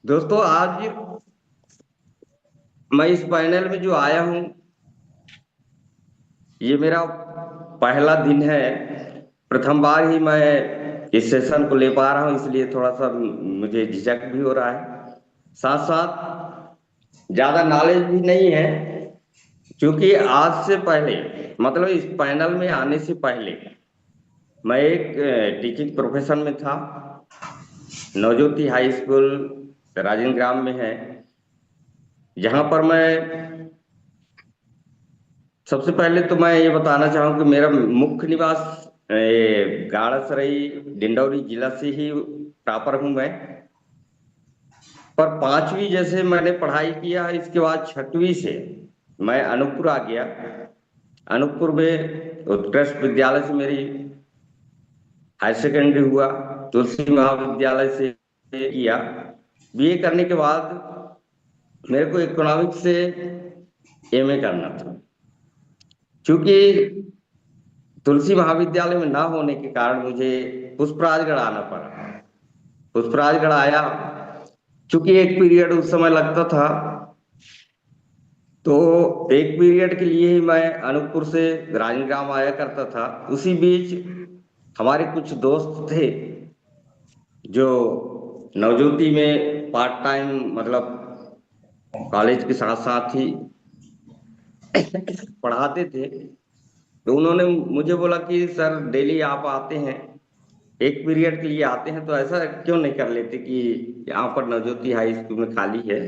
दोस्तों, आज मैं इस पैनल में जो आया हूँ, ये मेरा पहला दिन है। प्रथम बार ही मैं इस सेशन को ले पा रहा हूँ, इसलिए थोड़ा सा मुझे झिझक भी हो रहा है। साथ साथ ज्यादा नॉलेज भी नहीं है, क्योंकि आज से पहले, मतलब इस पैनल में आने से पहले, मैं एक टीचिंग प्रोफेशन में था। नवज्योति हाई स्कूल राजेंद्र ग्राम में है, जहाँ पर मैं सबसे पहले तो मैं ये बताना चाहूँ कि मेरा मुख्य निवास गाड़ासरई डिंडौरी जिला से ही प्रॉपर हूँ मैं। पर पांचवी जैसे मैंने पढ़ाई किया, इसके बाद छठवीं से मैं अनूपपुर आ गया। अनूपपुर में उत्कृष्ट विद्यालय से मेरी हायर सेकेंडरी हुआ। तुलसी महाविद्यालय से किया। बीए करने के बाद मेरे को इकोनॉमिक्स से एमए करना था। क्योंकि तुलसी महाविद्यालय में ना होने के कारण मुझे पुष्पराजगढ़ आना पड़ा। पुष्पराजगढ़ आया, क्योंकि एक पीरियड उस समय लगता था, तो एक पीरियड के लिए ही मैं अनूपपुर से राजनग्राम आया करता था। उसी बीच हमारे कुछ दोस्त थे जो नवज्योति में पार्ट टाइम, मतलब कॉलेज के साथ साथ ही पढ़ाते थे। तो उन्होंने मुझे बोला कि सर, डेली आप आते हैं, एक पीरियड के लिए आते हैं, तो ऐसा क्यों नहीं कर लेते कि यहाँ पर नवज्योति हाई स्कूल में खाली है,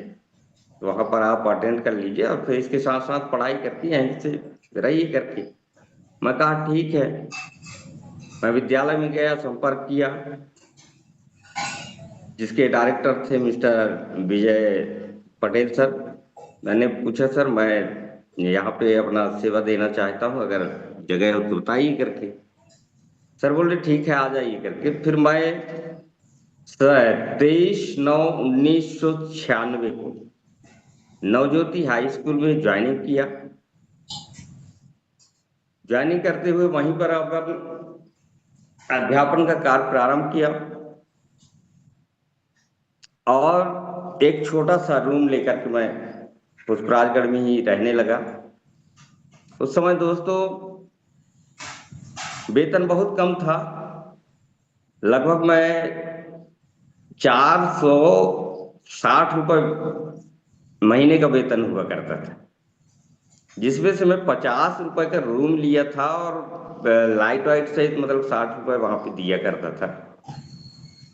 तो वहां पर आप अटेंड कर लीजिए और फिर इसके साथ साथ पढ़ाई करती हैं, यहीं से रहिए करके। मैं कहा ठीक है। मैं विद्यालय में गया, संपर्क किया। जिसके डायरेक्टर थे मिस्टर विजय पटेल सर। मैंने पूछा, सर मैं यहाँ पे अपना सेवा देना चाहता हूँ, अगर जगह हो तो बताइए करके। सर बोले ठीक है, आ जाइए करके। फिर मैं 23/9/1996 को नवज्योति हाई स्कूल में ज्वाइनिंग किया। ज्वाइनिंग करते हुए वहीं पर अपन अध्यापन का कार्य प्रारंभ किया और एक छोटा सा रूम लेकर के मैं पुष्पराजगढ़ में ही रहने लगा। उस समय दोस्तों, वेतन बहुत कम था। लगभग मैं 460 रुपये महीने का वेतन हुआ करता था, जिसमें से मैं 50 रुपए का रूम लिया था और लाइट वाइट सहित मतलब 60 रुपए वहां पे दिया करता था।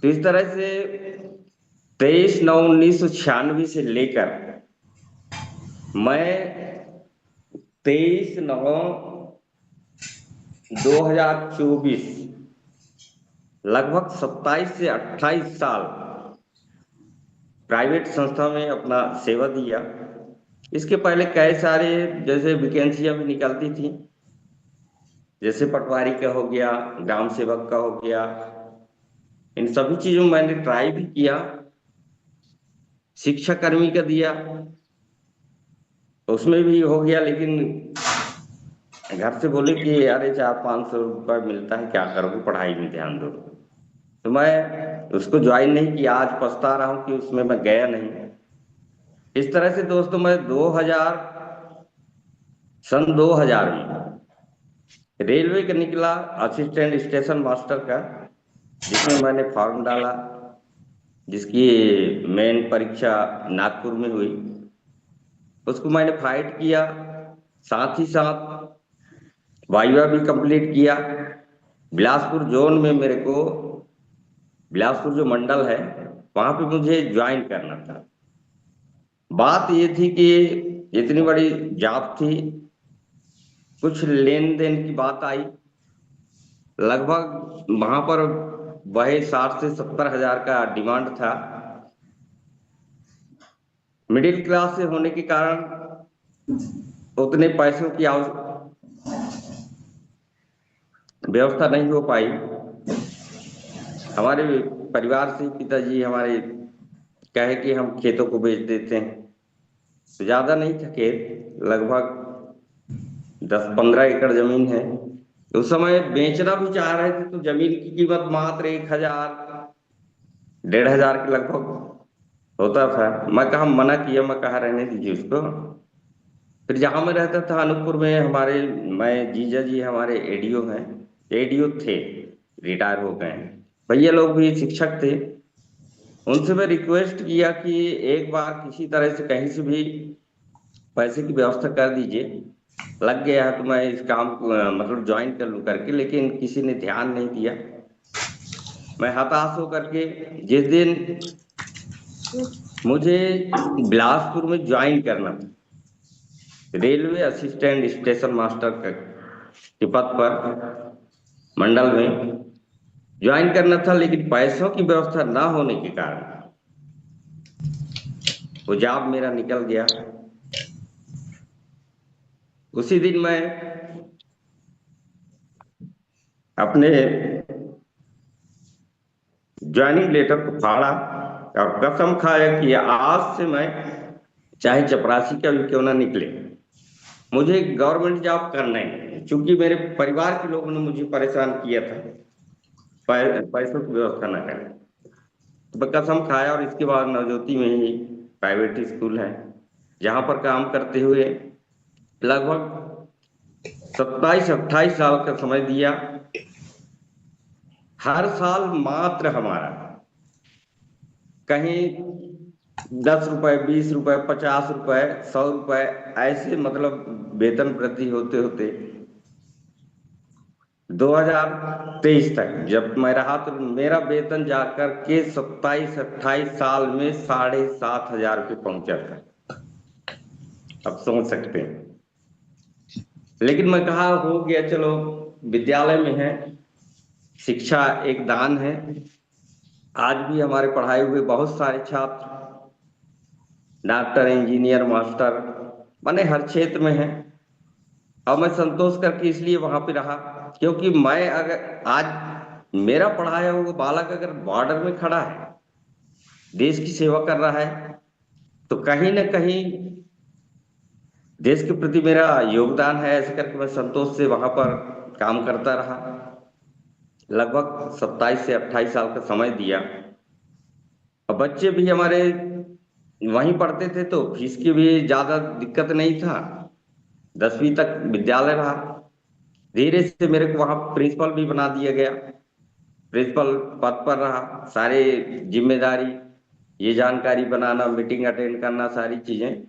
तो इस तरह से 23/9/1996 से लेकर मैं 23/9/2024, लगभग 27 से 28 साल प्राइवेट संस्था में अपना सेवा दिया। इसके पहले कई सारे जैसे वैकेंसियां भी निकलती थी, जैसे पटवारी का हो गया, ग्राम सेवक का हो गया। इन सभी चीजों में मैंने ट्राई भी किया। शिक्षा कर्मी का दिया, उसमें भी हो गया, लेकिन घर से बोले कि अरे 400-500 रुपये मिलता है, क्या करोगे, पढ़ाई में ध्यान दो। तो मैं उसको ज्वाइन नहीं किया। आज पछता रहा हूँ कि उसमें मैं गया नहीं। इस तरह से दोस्तों, मैं 2000 में रेलवे का निकला, असिस्टेंट स्टेशन मास्टर का, जिसमें मैंने फॉर्म डाला, जिसकी मेन परीक्षा नागपुर में हुई। उसको मैंने फाइट किया, साथ ही साथ वाइवा भी कंप्लीट किया। बिलासपुर जोन में मेरे को, बिलासपुर जो मंडल है, वहां पे मुझे ज्वाइन करना था। बात ये थी कि इतनी बड़ी जॉब थी, कुछ लेन देन की बात आई। लगभग वहां पर वही 60 से 70 हजार का डिमांड था। मिडिल क्लास से होने के कारण उतने पैसों की व्यवस्था नहीं हो पाई। हमारे परिवार से पिताजी हमारे कहे कि हम खेतों को बेच देते हैं। तो ज्यादा नहीं था खेत, लगभग 10-15 एकड़ जमीन है। उस समय बेचना भी चाह रहे थे, तो जमीन की कीमत मात्र 1,000, 1,500 के लगभग होता था। मैं कहा मना किया, मैं कहा रहने दीजिए उसको। फिर जहाँ मैं रहता था अनूपपुर में, हमारे मैं जीजा जी हमारे एडीओ हैं, एडीओ थे, रिटायर हो गए हैं, भैया लोग भी शिक्षक थे। उनसे मैं रिक्वेस्ट किया कि एक बार किसी तरह से कहीं से भी पैसे की व्यवस्था कर दीजिए, लग गया है तो मैं इस काम को मतलब ज्वाइन कर लूँ करके, लेकिन किसी ने ध्यान नहीं दिया। मैं हताश होकर के जिस दिन मुझे बिलासपुर में ज्वाइन करना था, रेलवे असिस्टेंट स्टेशन मास्टर के पद पर मंडल में ज्वाइन करना था, लेकिन पैसों की व्यवस्था ना होने के कारण वो जॉब मेरा निकल गया। उसी दिन मैं अपने ज्वाइनिंग लेटर को फाड़ा और कसम खाया कि आज से मैं चाहे चपरासी का भी क्यों ना निकले, मुझे गवर्नमेंट जॉब करना है। चूंकि मेरे परिवार के लोगों ने मुझे परेशान किया था पैसों की व्यवस्था न करें, तो मैं कसम खाया। और इसके बाद नवज्योति में ही प्राइवेट स्कूल है, जहाँ पर काम करते हुए लगभग 27-28 साल का समय दिया। हर साल मात्र हमारा कहीं 10 रुपए, 20 रुपए, 50 रुपए, 100 रुपए, ऐसे मतलब वेतन वृद्धि होते होते 2023 तक जब मैं रहा तो मेरा वेतन जाकर के 27-28 साल में 7,500 रुपये पहुंचा था। अब सोच सकते हैं। लेकिन मैं कहा हो गया, चलो विद्यालय में है, शिक्षा एक दान है। आज भी हमारे पढ़ाए हुए बहुत सारे छात्र डॉक्टर, इंजीनियर, मास्टर माने हर क्षेत्र में है। और मैं संतोष करके इसलिए वहां पे रहा, क्योंकि मैं अगर आज मेरा पढ़ाया हुआ बालक अगर बॉर्डर में खड़ा है, देश की सेवा कर रहा है, तो कहीं ना कहीं देश के प्रति मेरा योगदान है, ऐसे करके मैं संतोष से वहां पर काम करता रहा। लगभग 27 से 28 साल का समय दिया। और बच्चे भी हमारे वहीं पढ़ते थे, तो फीस की भी ज्यादा दिक्कत नहीं था। 10वीं तक विद्यालय रहा। धीरे से मेरे को वहां प्रिंसिपल भी बना दिया गया, प्रिंसिपल पद पर रहा। सारे जिम्मेदारी, ये जानकारी बनाना, मीटिंग अटेंड करना, सारी चीजें।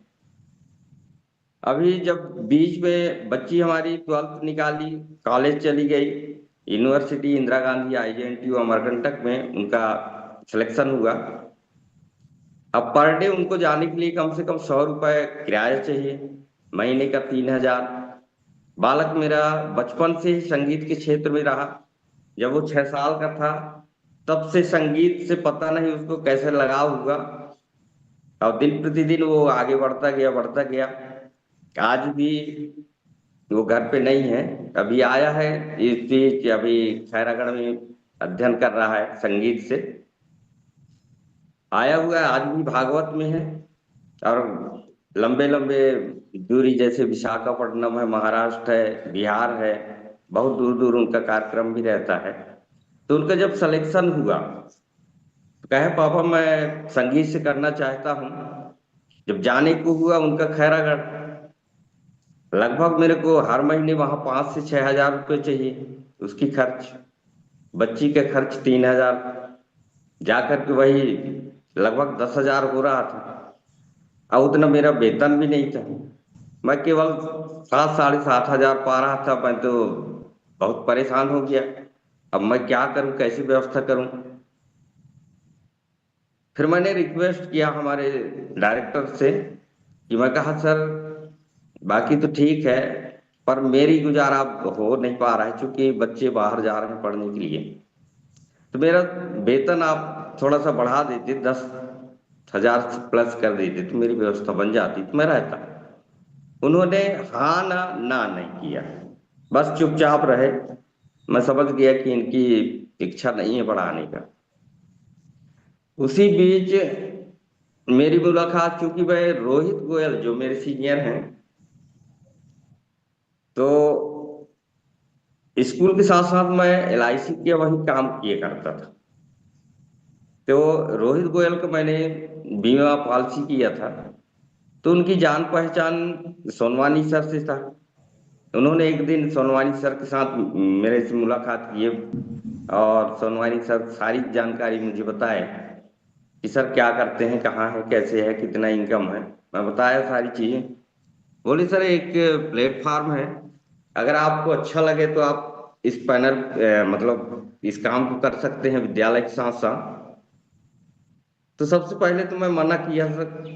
अभी जब बीच में बच्ची हमारी 12th निकाली, कॉलेज चली गई, यूनिवर्सिटी इंदिरा गांधी IJNTU अमरकंटक में उनका सिलेक्शन हुआ। अब पर डे उनको जाने के लिए कम से कम 100 रुपए किराया चाहिए, महीने का 3,000। बालक मेरा बचपन से ही संगीत के क्षेत्र में रहा। जब वो 6 साल का था तब से संगीत से पता नहीं उसको कैसे लगाव हुआ, और दिन प्रतिदिन वो आगे बढ़ता गया, बढ़ता गया। आज भी वो घर पे नहीं है, अभी आया है इस बीच, अभी खैरागढ़ में अध्ययन कर रहा है संगीत से, आया हुआ है। आज भी भागवत में है। और लंबे लंबे दूरी जैसे विशाखापट्टनम है, महाराष्ट्र है, बिहार है, बहुत दूर दूर उनका कार्यक्रम भी रहता है। तो उनका जब सिलेक्शन हुआ तो कहे पापा मैं संगीत से करना चाहता हूँ। जब जाने को हुआ उनका खैरागढ़, लगभग मेरे को हर महीने वहां 5 से 6 हजार रुपये चाहिए, उसकी खर्च, बच्ची का खर्च 3,000, जाकर के वही लगभग 10,000 हो रहा था। और उतना मेरा वेतन भी नहीं था, मैं केवल 7, 7,500 पा रहा था। मैं तो बहुत परेशान हो गया, अब मैं क्या करूं, कैसी व्यवस्था करूं। फिर मैंने रिक्वेस्ट किया हमारे डायरेक्टर से कि मैं कहा सर बाकी तो ठीक है, पर मेरी गुजारा अब हो नहीं पा रहा है, क्योंकि बच्चे बाहर जा रहे हैं पढ़ने के लिए। तो मेरा वेतन आप थोड़ा सा बढ़ा देते, 10,000 प्लस कर देते, तो मेरी व्यवस्था बन जाती, तो मैं रहता। उन्होंने हाँ ना ना नहीं किया, बस चुपचाप रहे। मैं समझ गया कि इनकी इच्छा नहीं है बढ़ाने का। उसी बीच मेरी मुलाकात, चूंकि वह रोहित गोयल जो मेरे सीनियर हैं, तो स्कूल के साथ साथ मैं LIC के वही काम किए करता था। तो रोहित गोयल को मैंने बीमा पॉलिसी किया था, तो उनकी जान पहचान सोनवानी सर से था। उन्होंने एक दिन सोनवानी सर के साथ मेरे से मुलाकात की और सोनवानी सर सारी जानकारी मुझे बताए कि सर क्या करते हैं, कहाँ है, कैसे है, कितना इनकम है। मैं बताया सारी चीजें। बोले सर एक प्लेटफॉर्म है, अगर आपको अच्छा लगे तो आप इस पैनल मतलब इस काम को कर सकते हैं विद्यालय के साथ साथ। तो सबसे पहले तो मैं मना किया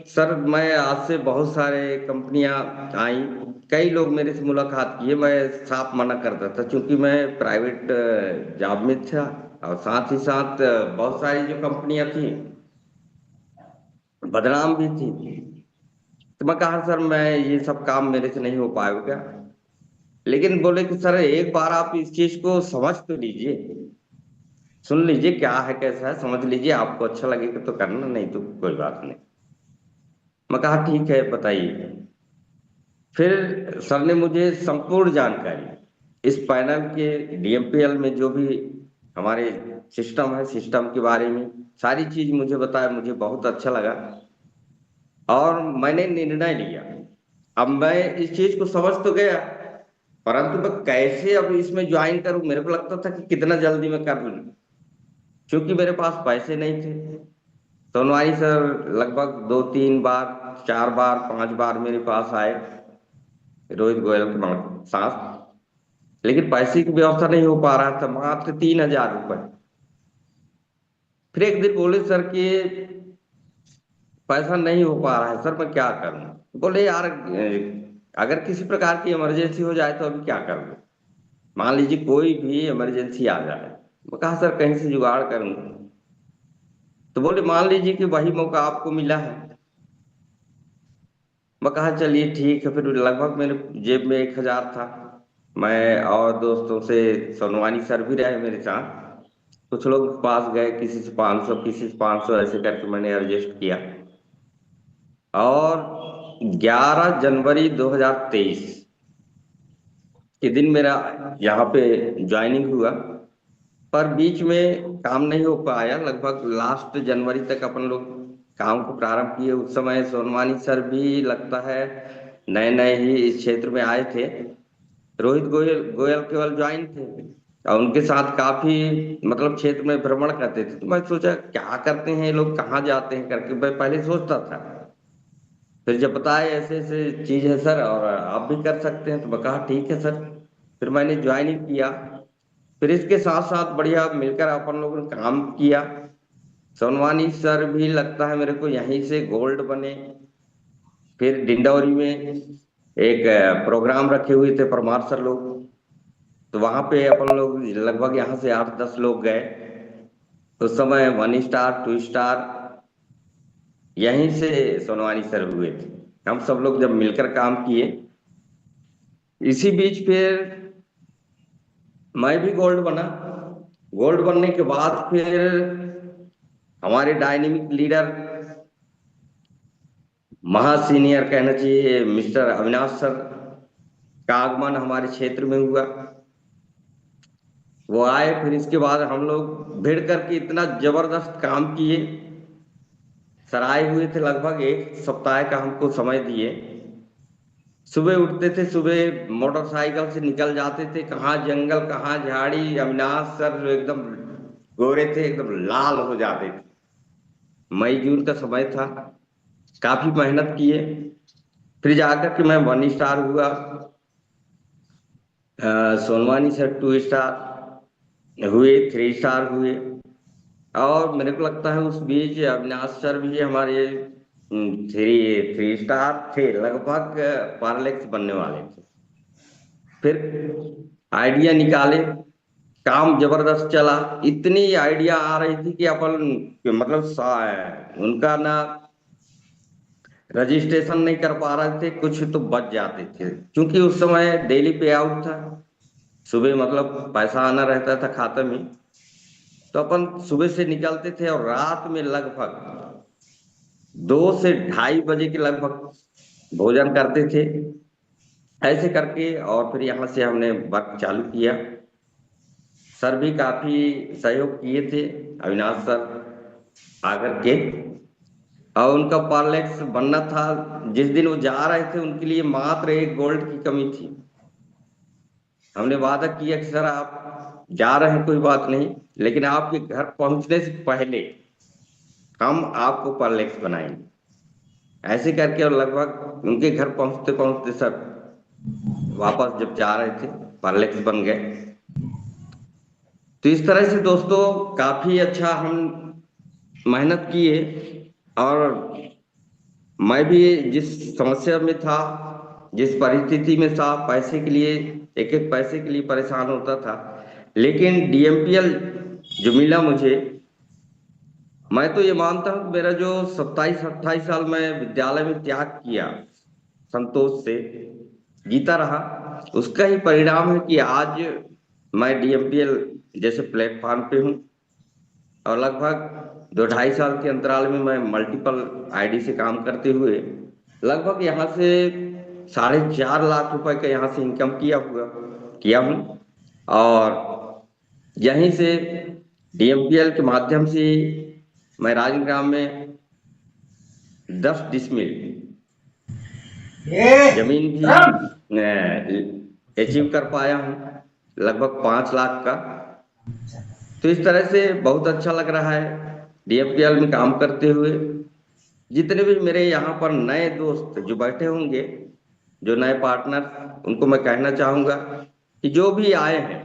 सर, मैं आज से बहुत सारे कंपनियां आई, कई लोग मेरे से मुलाकात किए, मैं साफ मना करता था क्योंकि मैं प्राइवेट जॉब में था और साथ ही साथ बहुत सारी जो कंपनियां थी बदनाम भी थी। तो मैं कहा सर मैं ये सब काम मेरे से नहीं हो पाएगा। लेकिन बोले कि सर एक बार आप इस चीज को समझ तो लीजिए, सुन लीजिए क्या है कैसा है, समझ लीजिए, आपको अच्छा लगेगा तो करना, नहीं तो कोई बात नहीं। मैं कहा ठीक है बताइए। फिर सर ने मुझे संपूर्ण जानकारी इस पैनल के डीएमपीएल में जो भी हमारे सिस्टम है, सिस्टम के बारे में सारी चीज मुझे बताया, मुझे बहुत अच्छा लगा और मैंने निर्णय लिया। अब मैं इस चीज को समझ तो गया, परंतु मैं कैसे अब इसमें ज्वाइन करूं, मेरे को लगता था कि कितना जल्दी मैं कर लूं, क्योंकि मेरे पास पैसे नहीं थे। सोनवाई सर लगभग 2-3 बार, 4 बार, 5 बार मेरे पास आए, रोहित गोयल के साथ, लेकिन पैसे की व्यवस्था नहीं हो पा रहा था, मात्र 3,000 रुपए। फिर एक दिन बोले सर कि पैसा नहीं हो पा रहा है सर, मैं क्या करूं। बोले यार अगर किसी प्रकार की इमरजेंसी हो जाए तो अभी क्या कर लूं, मान लीजिए कोई भी इमरजेंसी आ जाए। मैं कहा सर कहीं से जुगाड़ करूं। तो बोले मान लीजिए कि वही मौका आपको मिला है। मैं कहा चलिए ठीक है। फिर लगभग मेरे जेब में 1,000 था। मैं और दोस्तों से, सोनवानी सर भी रहे मेरे साथ, कुछ लोग पास गए, किसी से 500, किसी से 500, ऐसे करके मैंने एडजस्ट किया। और 11 जनवरी 2023 के दिन मेरा यहाँ पे ज्वाइनिंग हुआ। पर बीच में काम नहीं हो पाया, लगभग लास्ट जनवरी तक अपन लोग काम को प्रारंभ किए। उस समय सोनवानी सर भी लगता है नए नए ही इस क्षेत्र में आए थे। रोहित गोयल गोयल केवल ज्वाइन थे और उनके साथ काफी मतलब क्षेत्र में भ्रमण करते थे। तो मैं सोचा क्या करते हैं ये लोग, कहाँ जाते हैं करके मैं पहले सोचता था। फिर जब बताए ऐसे ऐसे चीज है सर और आप भी कर सकते हैं, तो मैं कहा ठीक है सर। फिर मैंने ज्वाइनिंग किया। फिर इसके साथ साथ बढ़िया मिलकर अपन लोगों ने काम किया। सोनवानी सर भी लगता है मेरे को यहीं से गोल्ड बने। फिर डिंडौरी में एक प्रोग्राम रखे हुए थे परमार सर लोग, तो वहां पे अपन लोग लगभग यहाँ से 8-10 लोग गए। उस समय 1 स्टार 2 स्टार यहीं से सोनवानी सर हुए थे। हम सब लोग जब मिलकर काम किए, इसी बीच फिर मैं भी गोल्ड बना। गोल्ड बनने के बाद फिर हमारे डायनेमिक लीडर, महा सीनियर कहना चाहिए, मिस्टर अविनाश सर का आगमन हमारे क्षेत्र में हुआ। वो आए, फिर इसके बाद हम लोग भिड़ करके इतना जबरदस्त काम किए। सर आए हुए थे, लगभग 1 सप्ताह का हमको समय दिए। सुबह उठते थे, सुबह मोटरसाइकिल से निकल जाते थे, कहाँ जंगल कहाँ झाड़ी। अविनाश सर जो एकदम गोरे थे, एकदम लाल हो जाते थे। मई जून का समय था, काफी मेहनत किए। फिर जाकर के मैं 1 स्टार हुआ। सोनवानी सर 2 स्टार हुए, 3 स्टार हुए। और मेरे को लगता है उस बीच अविनाश सर भी हमारे 3 3 स्टार थे, लगभग पारलेक्स बनने वाले थे। फिर आइडिया निकाले, काम जबरदस्त चला। इतनी आइडिया आ रही थी कि अपन मतलब उनका ना रजिस्ट्रेशन नहीं कर पा रहे थे, कुछ तो बच जाते थे क्योंकि उस समय डेली पे आउट था। सुबह मतलब पैसा आना रहता था खाते में, तो अपन सुबह से निकलते थे और रात में लगभग 2 से 2:30 बजे के लगभग भोजन करते थे। ऐसे करके और फिर यहाँ से हमने वर्क चालू किया। सर भी काफी सहयोग किए थे, अविनाश सर आकर के। और उनका पार्लेक्स बनना था। जिस दिन वो जा रहे थे उनके लिए मात्र एक गोल्ड की कमी थी। हमने वादा किया कि सर आप जा रहे हैं कोई बात नहीं, लेकिन आपके घर पहुंचने से पहले हम आपको पार्लेक्स बनाएंगे। ऐसे करके और लगभग उनके घर पहुंचते पहुंचते सर वापस जब जा रहे थे पार्लेक्स बन गए। तो इस तरह से दोस्तों काफी अच्छा हम मेहनत किए। और मैं भी जिस समस्या में था, जिस परिस्थिति में था, पैसे के लिए एक एक पैसे के लिए परेशान होता था, लेकिन डीएमपीएल जो मिला मुझे, मैं तो ये मानता हूँ कि मेरा जो 27-28 साल मैं विद्यालय में त्याग किया संतोष से जीता रहा, उसका ही परिणाम है कि आज मैं डीएमपीएल जैसे प्लेटफॉर्म पे हूँ। और लगभग 2-2.5 साल के अंतराल में मैं मल्टीपल आईडी से काम करते हुए लगभग यहाँ से 4.5 लाख रुपए का यहाँ से इनकम किया हूँ। और यहीं से डीएमपीएल के माध्यम से मैं राजग्राम में 10 डिसमिल जमीन भी अचीव कर पाया हूँ, लगभग 5 लाख का। तो इस तरह से बहुत अच्छा लग रहा है डीएमपीएल में काम करते हुए। जितने भी मेरे यहाँ पर नए दोस्त जो बैठे होंगे, जो नए पार्टनर, उनको मैं कहना चाहूंगा कि जो भी आए हैं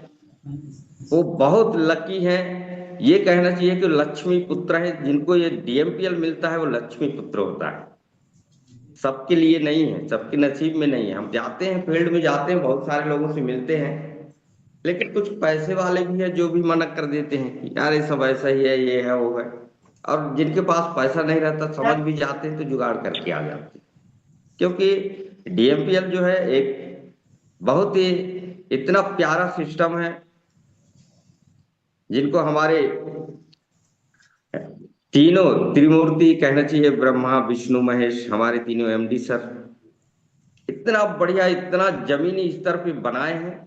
वो बहुत लकी हैं। ये कहना चाहिए कि लक्ष्मी पुत्र है, जिनको ये डीएमपीएल मिलता है वो लक्ष्मी पुत्र होता है। सबके लिए नहीं है, सबके नसीब में नहीं है। हम जाते हैं फील्ड में, जाते हैं बहुत सारे लोगों से मिलते हैं, लेकिन कुछ पैसे वाले भी हैं जो भी मना कर देते हैं कि यार ये सब ऐसा ही है, ये है वो है। और जिनके पास पैसा नहीं रहता समझ भी जाते हैं तो जुगाड़ करके आ जाते हैं। क्योंकि डीएमपीएल जो है एक बहुत ही इतना प्यारा सिस्टम है, जिनको हमारे तीनों त्रिमूर्ति कहना चाहिए, ब्रह्मा विष्णु महेश, हमारे तीनों एमडी सर इतना बढ़िया, इतना जमीनी स्तर पे बनाए हैं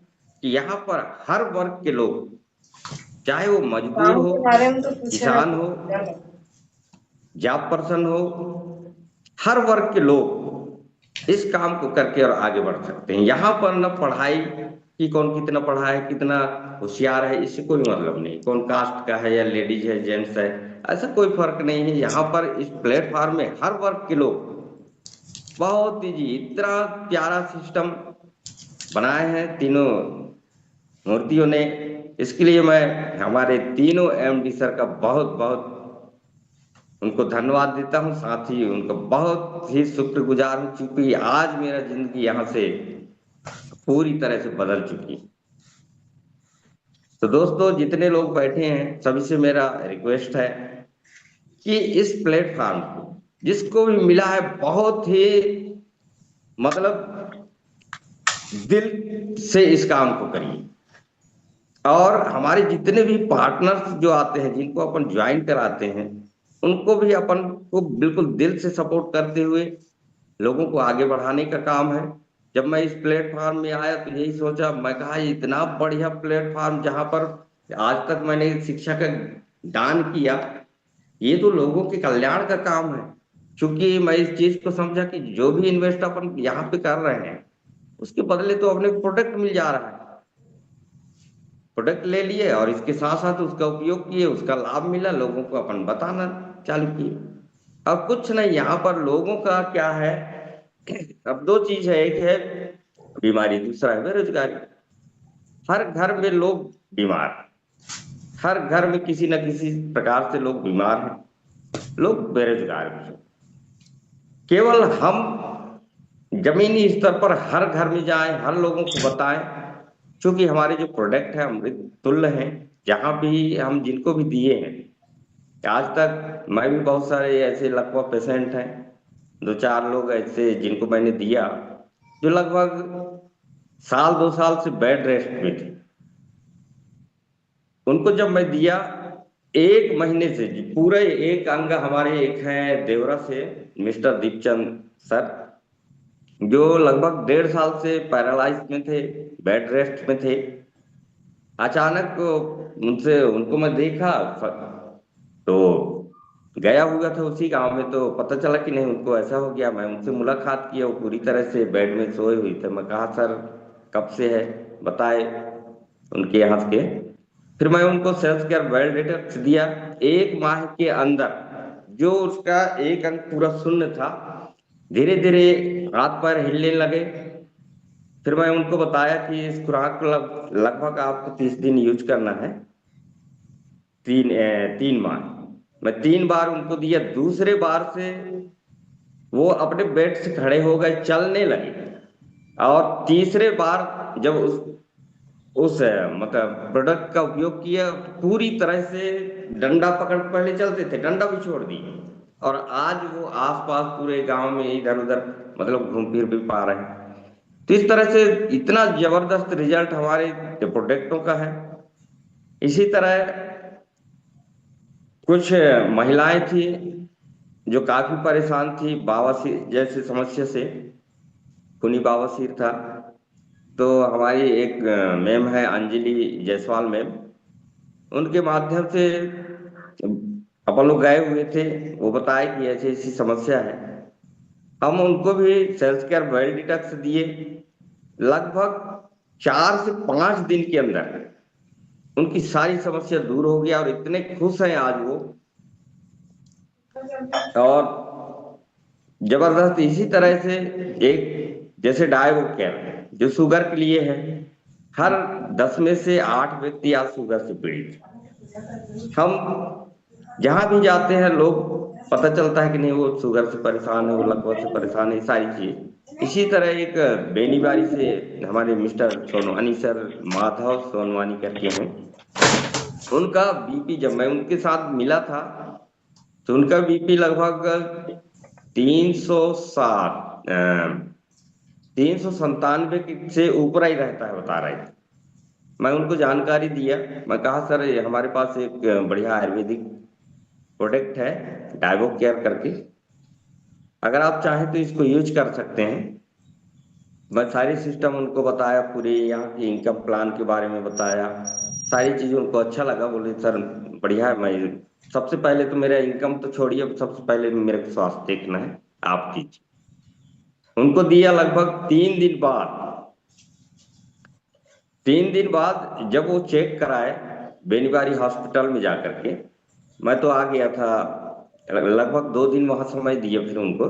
कि यहाँ पर हर वर्ग के लोग, चाहे वो मजदूर काम हो, के बारे में तो पूछे किसान हो, जॉब पर्सन हो, हर वर्ग के लोग इस काम को करके और आगे बढ़ सकते हैं। यहाँ पर न पढ़ाई कि कौन कितना पढ़ा है, कितना होशियार है, इससे कोई मतलब नहीं, कौन कास्ट का है या लेडीज है जेंट्स है, ऐसा कोई फर्क नहीं है। यहाँ पर इस प्लेटफॉर्म में हर वर्ग के लोग, बहुत ही जी इतना प्यारा सिस्टम बनाए हैं तीनों मूर्तियों ने। इसके लिए मैं हमारे तीनों एमडी सर का बहुत बहुत उनको धन्यवाद देता हूं, साथ ही उनका बहुत ही शुक्रगुजार हूं, क्योंकि आज मेरा जिंदगी यहाँ से पूरी तरह से बदल चुकी है। तो दोस्तों जितने लोग बैठे हैं सभी से मेरा रिक्वेस्ट है कि इस प्लेटफॉर्म को जिसको भी मिला है बहुत ही मतलब दिल से इस काम को करिए। और हमारे जितने भी पार्टनर्स जो आते हैं, जिनको अपन ज्वाइन कराते हैं, उनको भी अपन को बिल्कुल दिल से सपोर्ट करते हुए लोगों को आगे बढ़ाने का काम है। जब मैं इस प्लेटफॉर्म में आया तो यही सोचा, मैं कहा ये इतना बढ़िया प्लेटफॉर्म जहां पर आज तक मैंने शिक्षा का दान किया, ये तो लोगों के कल्याण का काम है। क्योंकि मैं इस चीज को समझा कि जो भी इन्वेस्ट अपन यहाँ पे कर रहे हैं उसके बदले तो अपने प्रोडक्ट मिल जा रहा है। प्रोडक्ट ले लिए और इसके साथ साथ उसका उपयोग किए, उसका लाभ मिला, लोगों को अपन बताना चालू किए। अब कुछ नहीं, यहाँ पर लोगों का क्या है, अब दो चीज है, एक है बीमारी, दूसरा है बेरोजगारी। हर घर में लोग बीमार, हर घर में किसी न किसी प्रकार से लोग बीमार हैं, लोग बेरोजगार भी हैं। केवल हम जमीनी स्तर पर हर घर में जाएं, हर लोगों को बताएं, क्योंकि हमारे जो प्रोडक्ट है अमृत तुल्य हैं। जहां भी हम जिनको भी दिए हैं, आज तक मैं भी बहुत सारे ऐसे लगभग पेशेंट हैं, 2-4 लोग ऐसे जिनको मैंने दिया, जो लगभग साल 2 साल से बेड रेस्ट में थे। उनको जब मैं दिया, 1 महीने से जी पूरे एक अंग हमारे एक हैं देवरा से मिस्टर दीपचंद सर, जो लगभग 1.5 साल से पैरालाइज में थे, बेड रेस्ट में थे। अचानक उनसे उनको मैं देखा तो गया हुआ था उसी गांव में, तो पता चला कि नहीं उनको ऐसा हो गया। मैं उनसे मुलाकात किया, वो पूरी तरह से बेड में सोए हुए थे। मैं कहा सर कब से है, बताए उनके यहाँ के। फिर मैं उनको सेल्स केयर वेल डिटॉक्स दिया। 1 माह के अंदर जो उसका एक अंग पूरा शून्य था, धीरे धीरे हाथ पैर हिलने लगे। फिर मैं उनको बताया कि इस खुराक को लगभग आपको 30 दिन यूज करना है। 3 माह मैं 3 बार उनको दिया। दूसरे बार से वो अपने बेड से खड़े हो गए, चलने लगे। और तीसरे बार जब मतलब प्रोडक्ट का उपयोग किया, पूरी तरह से डंडा पकड़, पहले चलते थे डंडा भी छोड़ दिए। और आज वो आसपास पूरे गांव में इधर उधर मतलब घूम फिर भी पा रहे हैं। तो इस तरह से इतना जबरदस्त रिजल्ट हमारे प्रोडक्टों का है। इसी तरह कुछ महिलाएं थी जो काफी परेशान थी बवासीर जैसी समस्या से। खूनी बवासीर था। तो हमारी एक मैम है अंजलि जायसवाल मैम, उनके माध्यम से अपन लोग गए हुए थे। वो बताए कि ऐसी ऐसी समस्या है। हम उनको भी सेल्स केयर वेल डिटॉक्स दिए। लगभग 4 से 5 दिन के अंदर उनकी सारी समस्या दूर हो गया और इतने खुश हैं आज वो। और जबरदस्त इसी तरह से एक जैसे डायबो केयर जो शुगर के लिए है। हर 10 में से 8 व्यक्ति आज शुगर से पीड़ित हैं। हम जहां भी जाते हैं लोग पता चलता है कि नहीं वो शुगर से परेशान है, वो लकवा से परेशान है, ये सारी चीज। इसी तरह एक बेनीबारी से हमारे मिस्टर सोनवानी सर, माधव सोनवानी करके हैं, उनका बीपी जब मैं उनके साथ मिला था तो उनका बीपी लगभग 307, 397 से ऊपर ही रहता है बता रहे थे। मैं उनको जानकारी दिया। मैं कहा सर ये हमारे पास एक बढ़िया आयुर्वेदिक प्रोडक्ट है डायबो केयर करके, अगर आप चाहें तो इसको यूज कर सकते हैं। मैं सारी सिस्टम उनको बताया, पूरी यहाँ की इनकम प्लान के बारे में बताया। सारी चीजें उनको अच्छा लगा, बोले सर बढ़िया है। मैं सबसे पहले तो मेरा इनकम तो छोड़िए, सबसे पहले मेरे को स्वास्थ्य देखना है, आप कीजिए। उनको दिया लगभग 3 दिन बाद। 3 दिन बाद जब वो चेक कराए बेनीबारी हॉस्पिटल में जाकर के, मैं तो आ गया था, लगभग 2 दिन वहां समय दिए फिर उनको।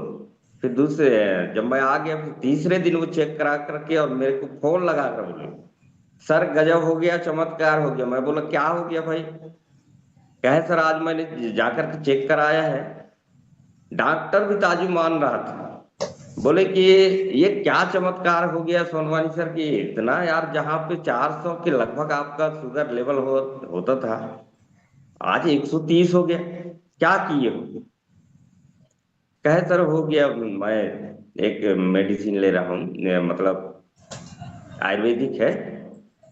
फिर दूसरे जब मैं आ गया फिर तीसरे दिन वो चेक करा करके और मेरे को फोन लगा कर बोले सर गजब हो गया, चमत्कार हो गया। मैं बोला क्या हो गया भाई? कहे सर आज मैंने जाकर के चेक कराया है, डॉक्टर भी ताजुब मान रहा था। बोले कि ये क्या चमत्कार हो गया सोनवानी सर की, इतना यार जहाँ पे 400 के लगभग आपका शुगर लेवल होता था, आज 130 हो गया, क्या किए हो? कहे सर हो गया, मैं एक मेडिसिन ले रहा हूँ, मतलब आयुर्वेदिक है,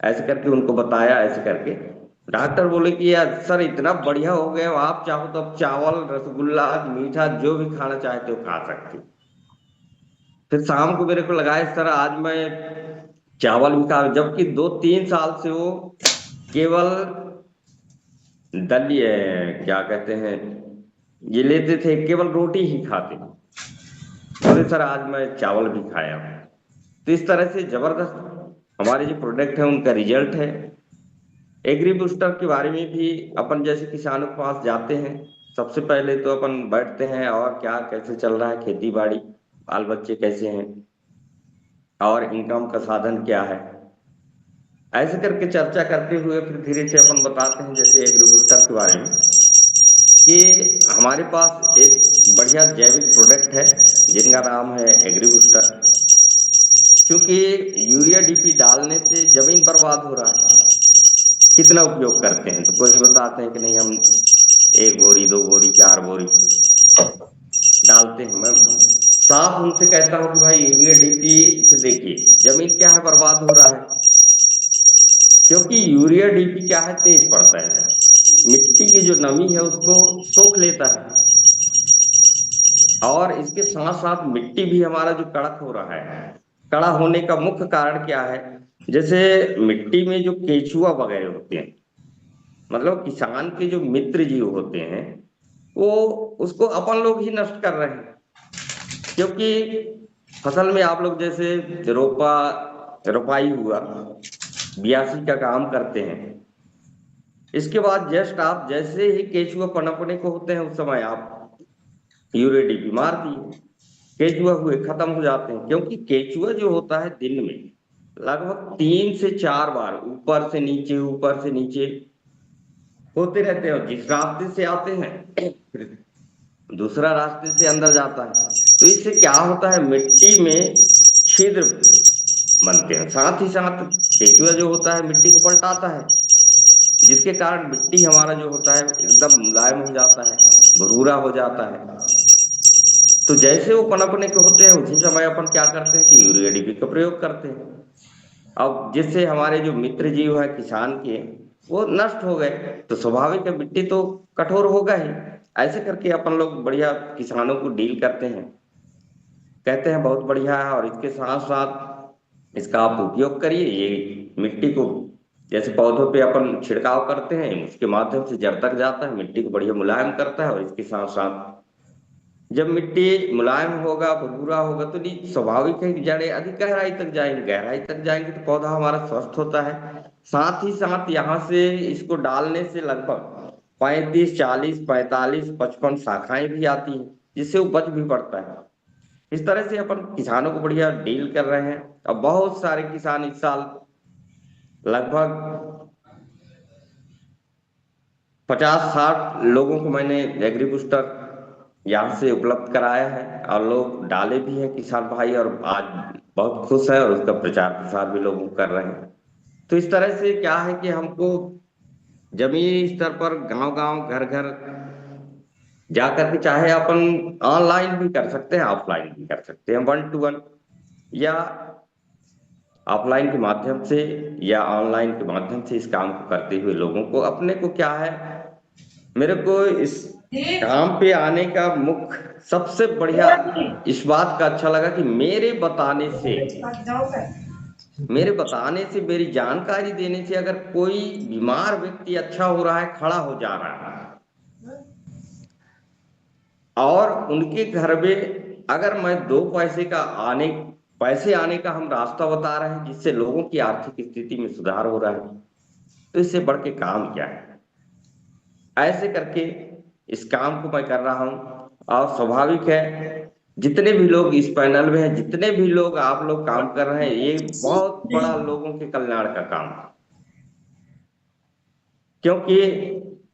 ऐसे करके उनको बताया। ऐसे करके डॉक्टर बोले कि यार सर इतना बढ़िया हो गया, आप चाहो तो अब चावल रसगुल्ला मीठा जो भी खाना चाहते हो खा सकते हो। फिर शाम को मेरे को लगाए सर आज मैं चावल भी खा, जबकि 2-3 साल से वो केवल दलिए क्या कहते हैं ये लेते थे, केवल रोटी ही खाते। बोले सर आज मैं चावल भी खाया हूँ। तो इस तरह से जबरदस्त हमारे जो प्रोडक्ट है उनका रिजल्ट है। एग्री बूस्टर के बारे में भी अपन जैसे किसानों के पास जाते हैं, सबसे पहले तो अपन बैठते हैं और क्या कैसे चल रहा है खेती बाड़ी, बाल बच्चे कैसे हैं और इनकम का साधन क्या है, ऐसे करके चर्चा करते हुए फिर धीरे से अपन बताते हैं जैसे एग्री बूस्टर के बारे में कि हमारे पास एक बढ़िया जैविक प्रोडक्ट है जिनका नाम है एग्री बूस्टर। क्योंकि यूरिया डीपी डालने से जमीन बर्बाद हो रहा है। कितना उपयोग करते हैं तो कोई बताते हैं कि नहीं हम 1 बोरी 2 बोरी 4 बोरी डालते हैं। मैं साफ उनसे कहता हूं कि भाई यूरिया डीपी से देखिए जमीन क्या है बर्बाद हो रहा है। क्योंकि यूरिया डीपी क्या है तेज पड़ता है, मिट्टी की जो नमी है उसको सोख लेता है। और इसके साथ साथ मिट्टी भी हमारा जो कड़क हो रहा है, कड़ा होने का मुख्य कारण क्या है? जैसे मिट्टी में जो केचुआ वगैरह होते हैं, मतलब किसान के जो मित्र जीव होते हैं, वो उसको अपन लोग ही नष्ट कर रहे हैं। क्योंकि फसल में आप लोग जैसे रोपाई हुआ, बियासी का काम करते हैं, इसके बाद जस्ट आप जैसे ही केचुआ पनपने को होते हैं उस समय आप यूरिया डीपी मार दिए, केचुआ हुए खत्म हो जाते हैं। क्योंकि केचुआ जो होता है दिन में लगभग 3 से 4 बार ऊपर से नीचे होते रहते हैं, और जिस रास्ते से आते हैं फिर दूसरा रास्ते से अंदर जाता है। तो इससे क्या होता है, मिट्टी में छिद्र बनते हैं, साथ ही साथ केचुआ जो होता है मिट्टी को पलटाता है, जिसके कारण मिट्टी हमारा जो होता है एकदम मुलायम हो जाता है, भुरभुरा हो जाता है। तो जैसे वो पनपने के होते हैं उसी समय अपन क्या करते हैं कि यूरिया डीपी का प्रयोग करते हैं। अब जिससे हमारे जो मित्र जीव है किसान के, वो नष्ट हो गए, तो स्वाभाविक है मिट्टी तो कठोर होगा ही। ऐसे करके अपन लोग बढ़िया किसानों को डील करते हैं, कहते हैं बहुत बढ़िया है, और इसके साथ साथ इसका आप उपयोग करिए। ये मिट्टी को जैसे पौधों पे अपन छिड़काव करते हैं उसके माध्यम से जड़ तक जाता है, मिट्टी को बढ़िया मुलायम करता है। और इसके साथ साथ जब मिट्टी मुलायम होगा, भुरभुरा होगा, तो स्वाभाविक है कि जड़ें अधिक गहराई तक जाएंगी, गहराई तक जाएंगे तो पौधा हमारा स्वस्थ होता है। साथ ही साथ यहाँ से इसको डालने से लगभग 35, 40, 45, 55 शाखाएं भी आती हैं, जिससे उपज भी बढ़ता है। इस तरह से अपन किसानों को बढ़िया डील कर रहे हैं। अब बहुत सारे किसान इस साल लगभग 50-60 लोगों को मैंने एग्री बूस्टर यहाँ से उपलब्ध कराया है, और लोग डाले भी हैं किसान भाई, और आज बहुत खुश है, और उसका प्रचार प्रसार भी लोग कर रहे हैं। तो इस तरह से क्या है कि हमको जमीनी स्तर पर गांव गांव घर घर जा करके, चाहे अपन ऑनलाइन भी कर सकते हैं, ऑफलाइन भी कर सकते हैं, 1 to 1, या ऑफलाइन के माध्यम से या ऑनलाइन के माध्यम से इस काम को करते हुए लोगों को, अपने को क्या है, मेरे को इस काम पे आने का मुख्य सबसे बढ़िया इस बात का अच्छा लगा कि मेरी जानकारी देने से अगर कोई बीमार व्यक्ति अच्छा हो रहा है, खड़ा हो जा रहा है, और उनके घर में अगर मैं 2 पैसे आने का हम रास्ता बता रहे हैं, जिससे लोगों की आर्थिक स्थिति में सुधार हो रहा है, तो इससे बढ़ के काम क्या है। ऐसे करके इस काम को मैं कर रहा हूं, और स्वाभाविक है जितने भी लोग इस पैनल में हैं, जितने भी लोग आप लोग काम कर रहे हैं, ये बहुत बड़ा लोगों के कल्याण का काम है। क्योंकि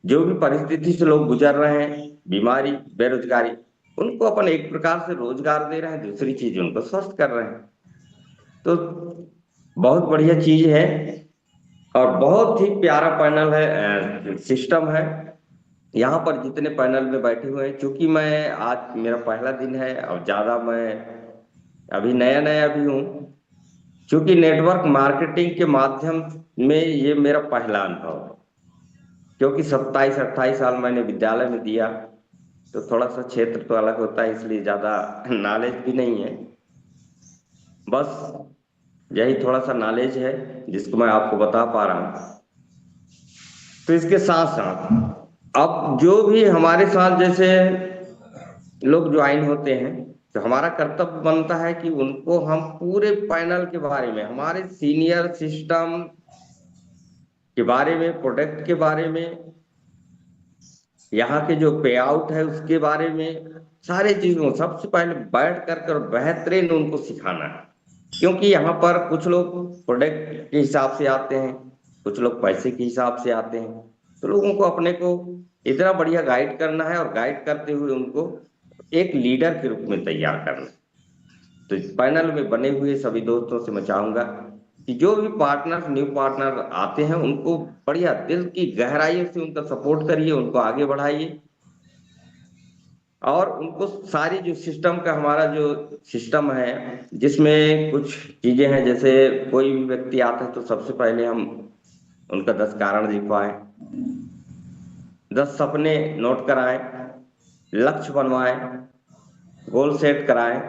जो भी परिस्थिति से लोग गुजर रहे हैं, बीमारी, बेरोजगारी, उनको अपन एक प्रकार से रोजगार दे रहे हैं, दूसरी चीज उनको स्वस्थ कर रहे हैं। तो बहुत बढ़िया चीज है, और बहुत ही प्यारा पैनल है, सिस्टम है। यहाँ पर जितने पैनल में बैठे हुए हैं, चूंकि मैं आज मेरा पहला दिन है और ज्यादा मैं अभी नया नया भी हूँ, क्योंकि नेटवर्क मार्केटिंग के माध्यम में ये मेरा पहला अनुभव है। क्योंकि 27-28 साल मैंने विद्यालय में दिया, तो थोड़ा सा क्षेत्र तो अलग होता है, इसलिए ज्यादा नॉलेज भी नहीं है। बस यही थोड़ा सा नॉलेज है जिसको मैं आपको बता पा रहा हूँ। तो इसके साथ साथ अब जो भी हमारे साथ जैसे लोग ज्वाइन होते हैं, तो हमारा कर्तव्य बनता है कि उनको हम पूरे पैनल के बारे में, हमारे सीनियर सिस्टम के बारे में, प्रोडक्ट के बारे में, यहाँ के जो पे आउट है उसके बारे में, सारे चीजों सबसे पहले बैठ कर बेहतरीन उनको सिखाना है। क्योंकि यहाँ पर कुछ लोग प्रोडक्ट के हिसाब से आते हैं, कुछ लोग पैसे के हिसाब से आते हैं, तो लोगों को अपने को इतना बढ़िया गाइड करना है, और गाइड करते हुए उनको एक लीडर के रूप में तैयार करना है। तो इस पैनल में बने हुए सभी दोस्तों से मैं चाहूंगा कि जो भी पार्टनर, न्यू पार्टनर आते हैं, उनको बढ़िया दिल की गहराई से उनका सपोर्ट करिए, उनको आगे बढ़ाइए, और उनको सारी जो सिस्टम का, हमारा जो सिस्टम है जिसमें कुछ चीजें हैं, जैसे कोई भी व्यक्ति आता है तो सबसे पहले हम उनका 10 कारण लिखवाएं, 10 सपने नोट कराएं, लक्ष्य बनवाएं, गोल सेट कराएं,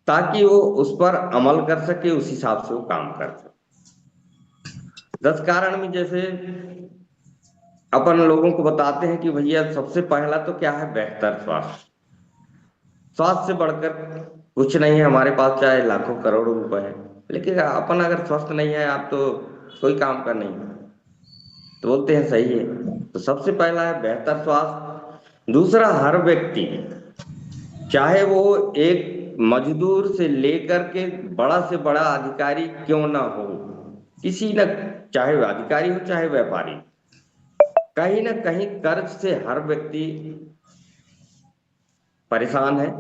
ताकि वो उस पर अमल कर सके, उस हिसाब से वो काम कर सके। 10 कारण में जैसे अपन लोगों को बताते हैं कि भैया सबसे पहला तो क्या है, बेहतर स्वास्थ्य। स्वास्थ्य से बढ़कर कुछ नहीं है हमारे पास, चाहे लाखों करोड़ों रुपए है, लेकिन अपन अगर स्वस्थ नहीं है आप तो कोई काम का नहीं। तो बोलते हैं सही है। तो सबसे पहला है बेहतर स्वास्थ्य। दूसरा, हर व्यक्ति, चाहे वो एक मजदूर से लेकर के बड़ा से बड़ा अधिकारी क्यों ना हो, किसी न, चाहे वो अधिकारी हो चाहे व्यापारी, कहीं ना कहीं कर्ज से हर व्यक्ति परेशान है।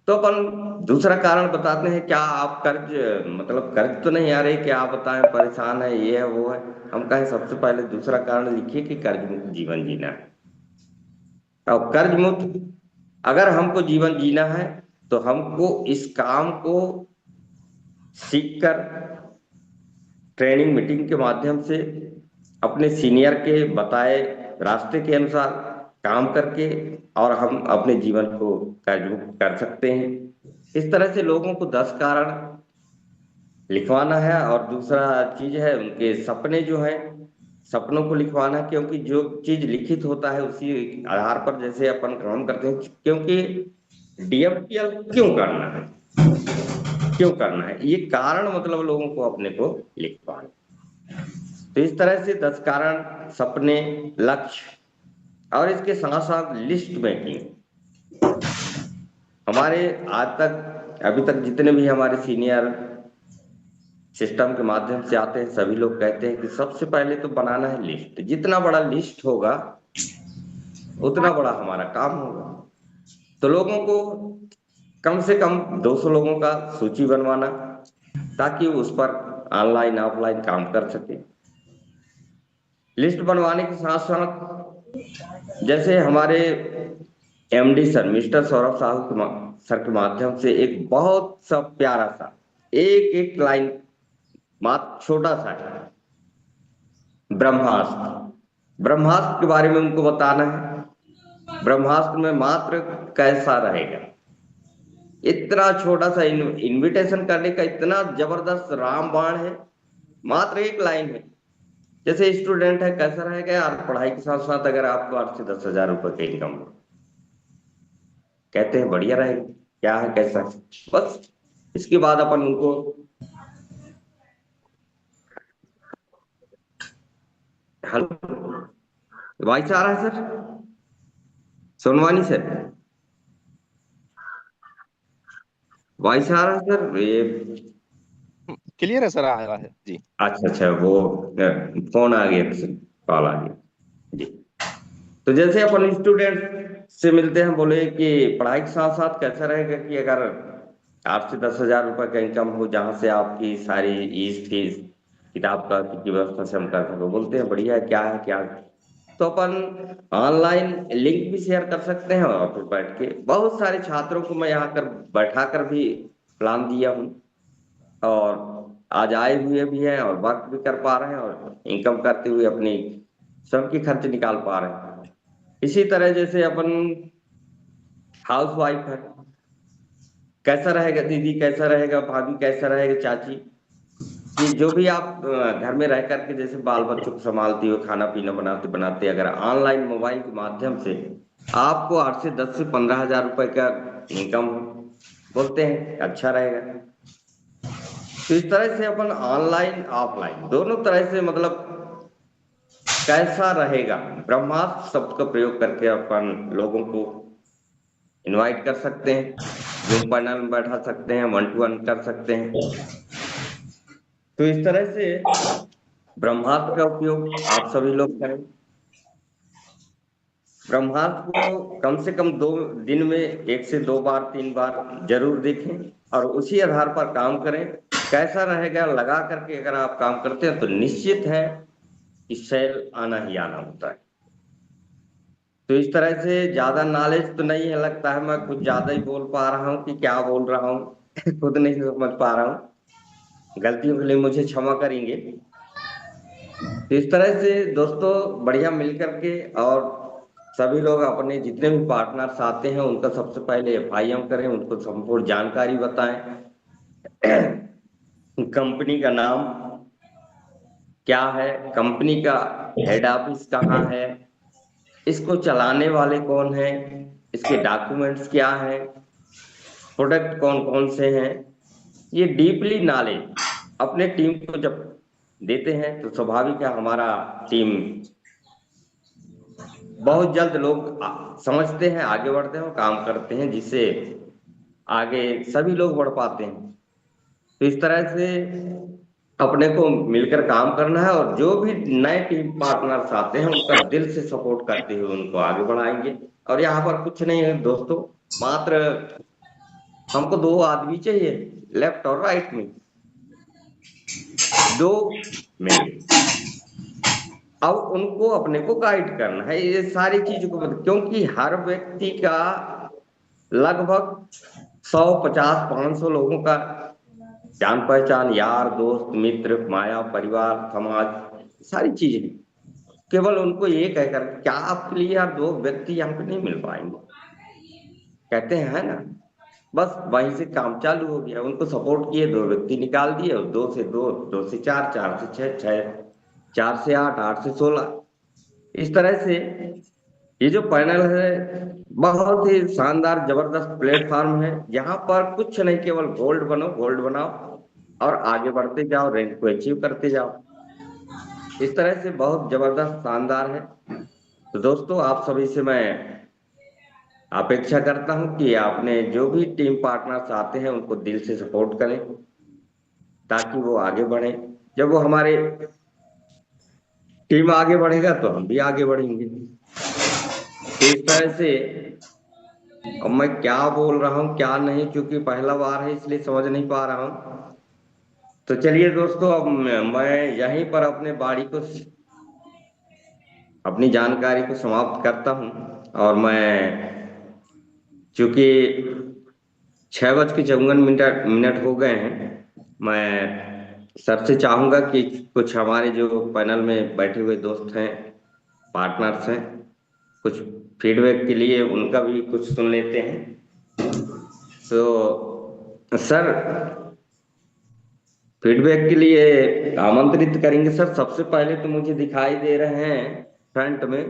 तो अपन दूसरा कारण बताते हैं, क्या आप कर्ज, मतलब कर्ज तो नहीं आ रहे, क्या आप बताएं परेशान है, ये है वो है। हम कहें सबसे पहले दूसरा कारण लिखिए कि कर्ज मुक्त जीवन जीना है। और कर्ज मुक्त अगर हमको जीवन जीना है तो हमको इस काम को सीखकर, ट्रेनिंग मीटिंग के माध्यम से, अपने सीनियर के बताए रास्ते के अनुसार काम करके, और हम अपने जीवन को कर्ज मुक्त कर सकते हैं। इस तरह से लोगों को 10 कारण लिखवाना है। और दूसरा चीज है उनके सपने जो है, सपनों को लिखवाना है, क्योंकि जो चीज लिखित होता है उसी आधार पर जैसे अपन काम करते हैं। क्योंकि डीएमपीएल क्यों करना है, क्यों करना है, ये कारण मतलब लोगों को अपने को लिखवाना। तो इस तरह से 10 कारण, सपने, लक्ष्य, और इसके साथ साथ लिस्ट मेकिंग। हमारे आज तक, अभी तक जितने भी हमारे सीनियर सिस्टम के माध्यम से आते हैं, सभी लोग कहते हैं कि सबसे पहले तो बनाना है लिस्ट। जितना बड़ा लिस्ट होगा उतना बड़ा हमारा काम होगा। तो लोगों को कम से कम 200 लोगों का सूची बनवाना, ताकि उस पर ऑनलाइन ऑफलाइन काम कर सके। लिस्ट बनवाने के साथ साथ जैसे हमारे MD sir mister Saurabh Sahu sir के माध्यम से एक बहुत सा प्यारा सा एक एक लाइन, मात्र छोटा सा है, ब्रह्मास्त्र। ब्रह्मास्त्र के बारे में उनको बताना है। ब्रह्मास्त्र में मात्र कैसा रहेगा, इतना छोटा सा इनविटेशन करने का इतना जबरदस्त रामबाण है, मात्र एक लाइन है। जैसे स्टूडेंट है, कैसा रहेगा यार पढ़ाई के साथ साथ अगर आपको 8 से 10 हजार रुपए का इनकम हो, कहते हैं बढ़िया रहेगा, क्या है कैसा है? बस इसके बाद अपन उनको, हेलो, वॉइस आ रहा है सर? सोनवानी सर, वॉइस आ रहा है सर ये? क्लियर है सर, आ रहा है जी। अच्छा अच्छा, वो फोन आ गया, कॉल आ गया जी। तो जैसे अपन स्टूडेंट से मिलते हैं, बोले कि पढ़ाई के साथ साथ कैसा रहेगा कि अगर 8 से 10 हजार रुपए का इनकम हो, जहां से आपकी सारी फीस किताब का की व्यवस्था से हम कर सको। बोलते हैं बढ़िया है, क्या है क्या है? तो अपन ऑनलाइन लिंक भी शेयर कर सकते हैं, और फिर बैठ के बहुत सारे छात्रों को मैं यहाँ कर बैठा कर भी प्लान दिया हूँ, और आज आए हुए भी हैं और वर्क भी कर पा रहे हैं, और इनकम करते हुए अपनी स्वयं की खर्च निकाल पा रहे हैं। इसी तरह जैसे अपन हाउस वाइफ है, कैसा रहेगा दीदी, कैसा रहेगा भाभी, कैसा रहेगा चाची, कि जो भी आप घर में रह करके जैसे बाल बच्चों को संभालती हो, खाना पीना बनाते बनाते, अगर ऑनलाइन मोबाइल के माध्यम से आपको 8 से 10 से 15 हजार रुपए का इनकम, बोलते हैं अच्छा रहेगा। तो इस तरह से अपन ऑनलाइन ऑफलाइन दोनों तरह से मतलब कैसा रहेगा, ब्रह्मास्त्र शब्द का प्रयोग करके अपन लोगों को इनवाइट कर सकते हैं, जूम पैनल में बैठा सकते हैं, 1 to 1 कर सकते हैं। तो इस तरह से ब्रह्मास्त्र का उपयोग आप सभी लोग करें। ब्रह्मास्त्र को कम से कम 2 दिन में 1 से 2 बार 3 बार जरूर देखें, और उसी आधार पर काम करें। कैसा रहेगा लगा करके अगर आप काम करते हैं तो निश्चित है कि सेल आना ही आना होता है। तो इस तरह से ज्यादा नॉलेज तो नहीं है, लगता है मैं कुछ ज्यादा ही बोल पा रहा हूँ कि क्या बोल रहा हूँ खुद नहीं समझ पा रहा हूँ, गलतियों के लिए मुझे क्षमा करेंगे। तो इस तरह से दोस्तों बढ़िया मिल करके, और सभी लोग अपने जितने भी पार्टनर्स आते हैं उनका सबसे पहले एफआईएम करें, उनको संपूर्ण जानकारी बताएं। कंपनी का नाम क्या है, कंपनी का हेड ऑफिस कहाँ है, इसको चलाने वाले कौन हैं, इसके डॉक्यूमेंट्स क्या हैं, प्रोडक्ट कौन कौन से हैं, ये डीपली नॉलेज अपने टीम को जब देते हैं तो स्वाभाविक है हमारा टीम बहुत जल्द लोग समझते हैं, आगे बढ़ते हैं और काम करते हैं, जिससे आगे सभी लोग बढ़ पाते हैं। तो इस तरह से अपने को मिलकर काम करना है और जो भी नए टीम पार्टनर्स आते हैं उनका दिल से सपोर्ट करते हुए उनको आगे बढ़ाएंगे। और यहाँ पर कुछ नहीं है दोस्तों, मात्र हमको दो आदमी चाहिए, लेफ्ट और राइट में, दो मेल। अब उनको अपने को गाइड करना है, ये सारी चीजों को क्योंकि हर व्यक्ति का लगभग 100, 50, 500 लोगों का जान पहचान, यार दोस्त मित्र माया परिवार समाज सारी चीजें, केवल उनको ये कहकर क्या आपके लिए यार दो व्यक्ति यहाँ पे नहीं मिल पाएंगे, कहते हैं है ना, बस वहीं से काम चालू हो गया। उनको सपोर्ट किए, दो व्यक्ति निकाल दिए और दो से दो, दो से चार, चार से छह, छह, 4 से 8, 8 से 16। इस तरह से ये जो पैनल है बहुत ही शानदार जबरदस्त प्लेटफॉर्म है, यहाँ पर कुछ नहीं, केवल गोल्ड बनो, गोल्ड बनाओ और आगे बढ़ते जाओ, रैंक को अचीव करते जाओ। इस तरह से बहुत जबरदस्त शानदार है। तो दोस्तों आप सभी से मैं अपेक्षा करता हूं कि आपने जो भी टीम पार्टनर्स आते हैं उनको दिल से सपोर्ट करें ताकि वो आगे बढ़े। जब वो हमारे टीम आगे बढ़ेगा तो हम भी आगे बढ़ेंगे। तो इस तरह से अब मैं क्या बोल रहा हूँ क्या नहीं, क्योंकि पहला बार है इसलिए समझ नहीं पा रहा हूँ। तो चलिए दोस्तों अब मैं यहीं पर अपने बाड़ी को, अपनी जानकारी को समाप्त करता हूँ। और मैं चूंकि 6:54 हो गए हैं, मैं सर से चाहूंगा कि कुछ हमारे जो पैनल में बैठे हुए दोस्त हैं, पार्टनर्स हैं, कुछ फीडबैक के लिए उनका भी कुछ सुन लेते हैं। तो सर फीडबैक के लिए आमंत्रित करेंगे। सर सबसे पहले तो मुझे दिखाई दे रहे हैं फ्रंट में